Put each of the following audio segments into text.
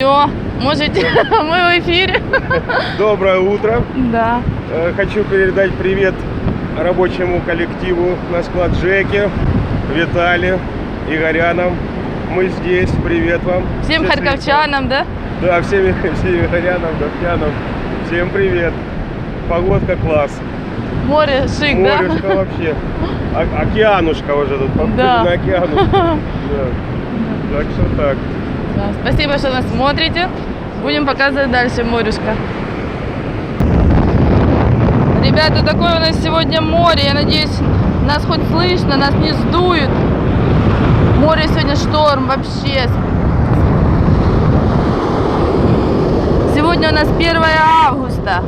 Все, можете, мы в эфире. Доброе утро. Да. Хочу передать привет рабочему коллективу на склад Жеке, Виталию, Игорянам. Мы здесь, привет вам. Всем харьковчанам, да? Да, всем Игорянам, Давтянам. Всем привет. Погодка класс. Море шик, Морешко да? вообще. Океанушка уже тут, похоже Да. на океанушку. Да. Так что так. Да, спасибо, что нас смотрите. Будем показывать дальше морешко. Ребята, такое у нас сегодня море. Я надеюсь, нас хоть слышно, нас не сдует. Море сегодня шторм вообще. Сегодня у нас 1 августа.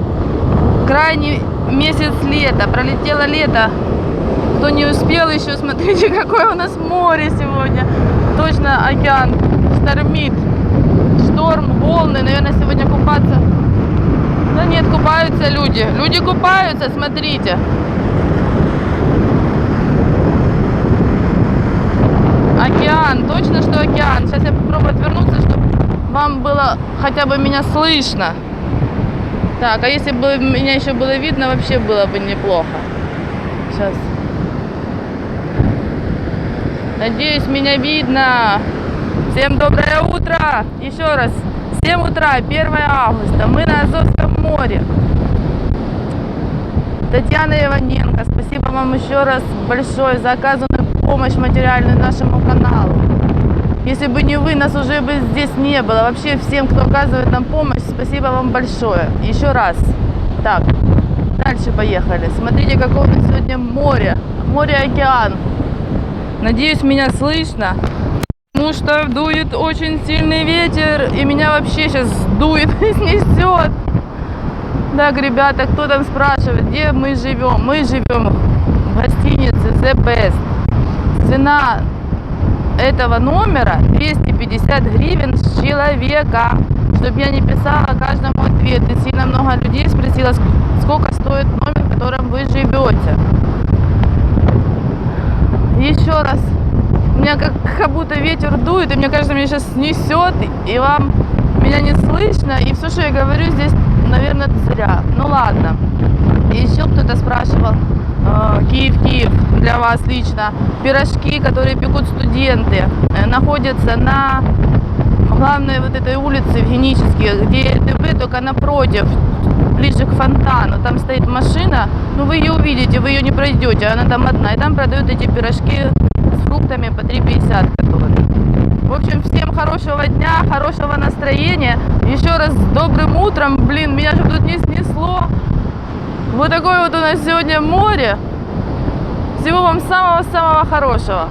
Крайний месяц лета. Пролетело лето. Кто не успел еще, смотрите, какое у нас море сегодня. Точно океан штормит. Шторм, волны. Наверное, сегодня купаться. Да нет, купаются люди. Люди купаются, смотрите. Океан. Точно, что океан. Сейчас я попробую отвернуться, чтобы вам было хотя бы меня слышно. Так, а если бы меня еще было видно, вообще было бы неплохо. Сейчас. Надеюсь, меня видно. Всем доброе утро. Еще раз. 7 утра, 1 августа. Мы на Азовском море. Татьяна Иваненко, спасибо вам еще раз большое за оказанную помощь материальную нашему каналу. Если бы не вы, нас уже бы здесь не было. Вообще всем, кто оказывает нам помощь, спасибо вам большое. Еще раз. Так, дальше поехали. Смотрите, какое у нас сегодня море. Море-океан. Надеюсь, меня слышно. Потому что дует очень сильный ветер. И меня вообще сейчас дует и снесет. Так, ребята, кто там спрашивает, где мы живем? Мы живем в гостинице The Best. Цена этого номера 250 гривен с человека. Чтобы я не писала каждому ответ. И сильно много людей спросила, сколько стоит номер, в котором вы живете. Еще раз. У меня как будто ветер дует, и мне кажется, меня сейчас снесет, и вам меня не слышно. И все, что я говорю здесь, наверное, зря. Ну ладно. И еще кто-то спрашивал, Киев, для вас лично, пирожки, которые пекут студенты, находятся на главной вот этой улице в Генической, где ТБ, только напротив, ближе к фонтану. Там стоит машина, ну вы ее увидите, вы ее не пройдете, она там одна. И там продают эти пирожки с фруктами по 3,50 которые. В общем, всем хорошего дня, хорошего настроения. Еще раз с добрым утром. Блин, меня же тут не снесло. Вот такое вот у нас сегодня море. Всего вам самого-самого хорошего.